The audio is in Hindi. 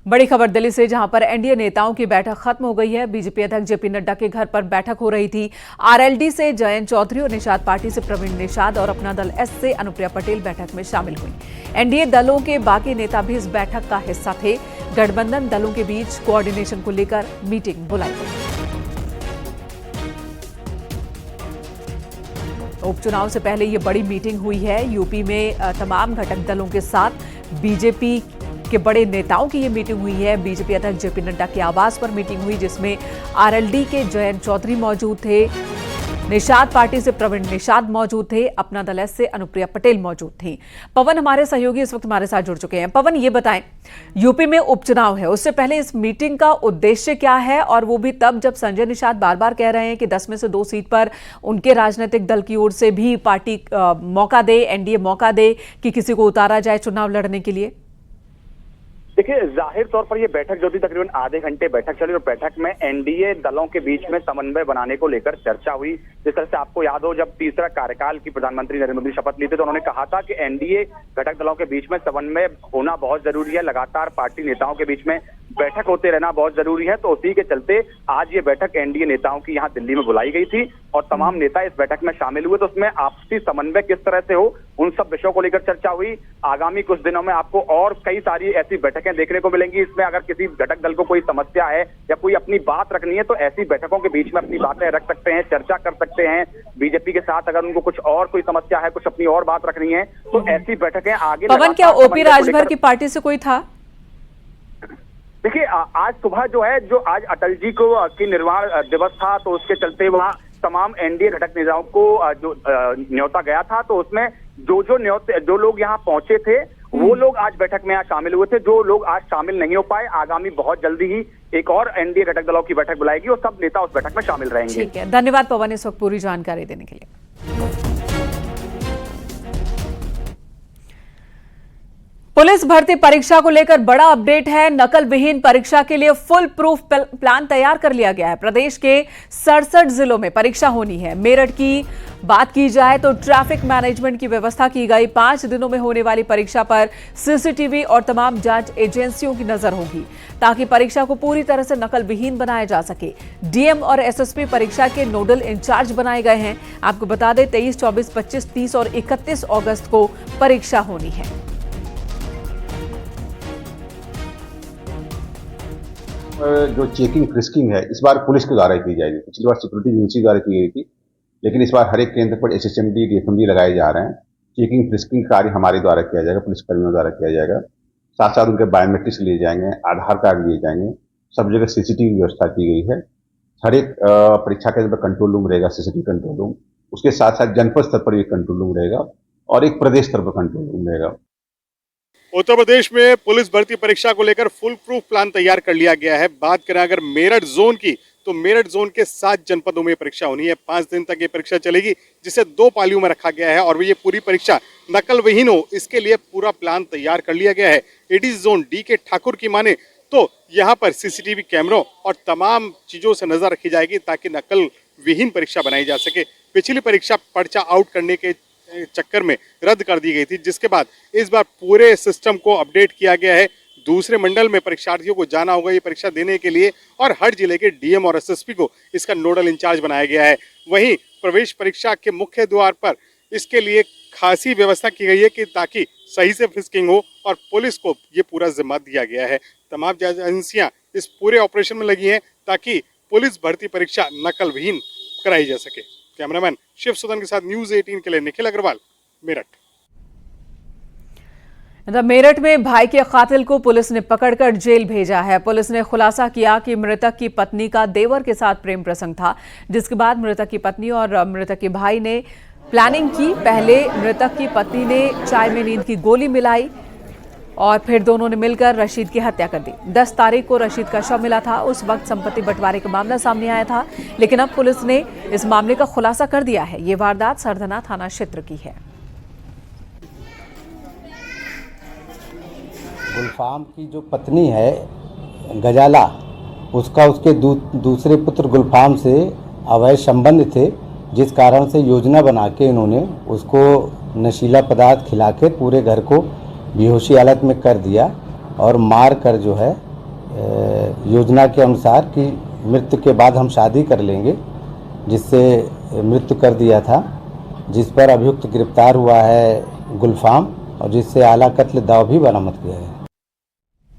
बड़ी खबर दिल्ली से, जहां पर एनडीए नेताओं की बैठक खत्म हो गई है। बीजेपी अध्यक्ष जेपी नड्डा के घर पर बैठक हो रही थी। आरएलडी से जयंत चौधरी और निषाद पार्टी से प्रवीण निषाद और अपना दल एस से अनुप्रिया पटेल बैठक में शामिल हुई। एनडीए दलों के बाकी नेता भी इस बैठक का हिस्सा थे। गठबंधन दलों के बीच कोऑर्डिनेशन को लेकर मीटिंग बुलाई गई। उपचुनाव से पहले ये बड़ी मीटिंग हुई है। यूपी में तमाम घटक दलों के साथ बीजेपी के बड़े नेताओं की ये मीटिंग हुई है। बीजेपी अध्यक्ष जेपी नड्डा के आवास पर मीटिंग हुई, जिसमें आरएलडी के जयंत चौधरी मौजूद थे, निषाद पार्टी से प्रवीण निषाद मौजूद थे, अपना दल एस से अनुप्रिया पटेल मौजूद थी। पवन हमारे सहयोगी इस वक्त हमारे साथ जुड़ चुके हैं। पवन, ये बताएं, यूपी में उपचुनाव है, उससे पहले इस मीटिंग का उद्देश्य क्या है, और वो भी तब जब संजय निषाद बार बार कह रहे हैं कि 10 में से 2 सीट पर उनके राजनीतिक दल की ओर से भी पार्टी मौका दे, एनडीए मौका दे कि किसी को उतारा जाए चुनाव लड़ने के लिए। देखिए, जाहिर तौर पर यह बैठक जो थी तकरीबन आधे घंटे बैठक चली और बैठक में एनडीए दलों के बीच में समन्वय बनाने को लेकर चर्चा हुई। जिस तरह से आपको याद हो, जब तीसरा कार्यकाल की प्रधानमंत्री नरेंद्र मोदी शपथ ली थी तो उन्होंने कहा था कि एनडीए घटक दलों के बीच में समन्वय होना बहुत जरूरी है, लगातार पार्टी नेताओं के बीच में बैठक होते रहना बहुत जरूरी है। तो उसी के चलते आज ये बैठक एनडीए नेताओं की यहाँ दिल्ली में बुलाई गई थी और तमाम नेता इस बैठक में शामिल हुए। तो उसमें आपसी समन्वय किस तरह से हो, उन सब विषयों को लेकर चर्चा हुई। आगामी कुछ दिनों में आपको और कई सारी ऐसी बैठकें देखने को मिलेंगी। इसमें अगर किसी घटक दल को कोई समस्या है या कोई अपनी बात रखनी है तो ऐसी बैठकों के बीच में अपनी बातें रख सकते हैं, चर्चा कर सकते हैं बीजेपी के साथ। अगर उनको कुछ और कोई समस्या है, कुछ अपनी और बात रखनी है तो ऐसी बैठकें आगे। पवन, क्या ओपी राजभर की पार्टी से कोई था? देखिए, आज सुबह जो है, जो आज अटल जी को की निर्वाण दिवस था तो उसके चलते वहाँ तमाम एनडीए घटक नेताओं को जो न्योता गया था, तो उसमें जो लोग यहाँ पहुंचे थे वो लोग आज बैठक में शामिल हुए थे। जो लोग आज शामिल नहीं हो पाए, आगामी बहुत जल्दी ही एक और एनडीए घटक दलों की बैठक बुलाएगी और सब नेता उस बैठक में शामिल रहेंगे। ठीक है, धन्यवाद पवन इस वक्त पूरी जानकारी देने के लिए। पुलिस भर्ती परीक्षा को लेकर बड़ा अपडेट है। नकल विहीन परीक्षा के लिए फुल प्रूफ प्लान तैयार कर लिया गया है। प्रदेश के 67 जिलों में परीक्षा होनी है। मेरठ की बात की जाए तो ट्रैफिक मैनेजमेंट की व्यवस्था की गई। 5 दिनों में होने वाली परीक्षा पर सीसीटीवी और तमाम जांच एजेंसियों की नजर होगी, ताकि परीक्षा को पूरी तरह से नकल विहीन बनाया जा सके। डीएम और एसएसपी परीक्षा के नोडल इंचार्ज बनाए गए हैं। आपको बता दें, 23, 24, 25, 30 और 31 अगस्त को परीक्षा होनी है। जो चेकिंग फ्रिस्किंग है इस बार पुलिस के द्वारा की जाएगी। पिछली बार सिक्योरिटी एजेंसी द्वारा की गई थी, लेकिन इस बार हर एक केंद्र पर एसएचएमडी, डीएफएमडी लगाए जा रहे हैं। चेकिंग फ्रिस्किंग कार्य हमारे द्वारा किया जाएगा, पुलिसकर्मियों द्वारा किया जाएगा। साथ साथ उनके बायोमेट्रिक्स लिए जाएंगे, आधार कार्ड लिए जाएंगे। सब जगह सीसीटीवी व्यवस्था की गई है। हर एक परीक्षा केंद्र पर कंट्रोल रूम रहेगा, सीसीटीवी कंट्रोल रूम। उसके साथ साथ जनपद स्तर पर एक कंट्रोल रूम रहेगा और एक प्रदेश स्तर पर कंट्रोल रूम रहेगा। उत्तर प्रदेश में पुलिस भर्ती परीक्षा को लेकर फुल प्रूफ प्लान तैयार कर लिया गया है। बात करें अगर मेरठ जोन की, तो मेरठ जोन के 7 जनपदों में परीक्षा होनी है। 5 दिन तक ये परीक्षा चलेगी, जिसे 2 पालियों में रखा गया है और ये पूरी परीक्षा नकल विहीन हो, इसके लिए पूरा प्लान तैयार कर लिया गया है। एडी जोन डी के ठाकुर की माने तो यहाँ पर सीसीटीवी कैमरों और तमाम चीजों से नजर रखी जाएगी, ताकि नकल विहीन परीक्षा बनाई जा सके। पिछली परीक्षा पर्चा आउट करने के चक्कर में रद्द कर दी गई थी, जिसके बाद इस बार पूरे सिस्टम को अपडेट किया गया है। दूसरे मंडल में परीक्षार्थियों को जाना होगा ये परीक्षा देने के लिए, और हर जिले के डीएम और एसएसपी को इसका नोडल इंचार्ज बनाया गया है। वहीं प्रवेश परीक्षा के मुख्य द्वार पर इसके लिए खासी व्यवस्था की गई है कि ताकि सही से फ्रिस्किंग हो, और पुलिस को ये पूरा जिम्मा दिया गया है। तमाम एजेंसियां इस पूरे ऑपरेशन में लगी हैं ताकि पुलिस भर्ती परीक्षा नकल विहीन कराई जा सके। कैमरामैन शिव सुदन के साथ न्यूज़ 18 के लिए निखिल अग्रवाल, मेरठ। मेरठ में भाई के कातिल को पुलिस ने पकड़कर जेल भेजा है। पुलिस ने खुलासा किया कि मृतक की पत्नी का देवर के साथ प्रेम प्रसंग था, जिसके बाद मृतक की पत्नी और मृतक के भाई ने प्लानिंग की। पहले मृतक की पत्नी ने चाय में नींद की गोली मिलाई और फिर दोनों ने मिलकर रशीद की हत्या कर दी। 10 तारीख को रशीद का शव मिला था। उस वक्त संपत्ति बंटवारे का मामला सामने आया था, लेकिन अब पुलिस ने इस मामले का खुलासा कर दिया है। ये वारदात सरधना थाना क्षेत्र की है। गुलफाम की जो पत्नी है गजाला, उसका उसके दूसरे पुत्र गुलफाम से अवैध संबंध थे, जिस कारण से योजना बना के इन्होंने उसको नशीला पदार्थ खिला के पूरे घर को बेहोशी हालत में कर दिया और मार कर जो है योजना के अनुसार कि मृत्यु के बाद हम शादी कर लेंगे, जिससे मृत्यु कर दिया था, जिस पर अभियुक्त गिरफ्तार हुआ है गुलफाम, और जिससे आला कत्ल दाव भी बरामद किया है।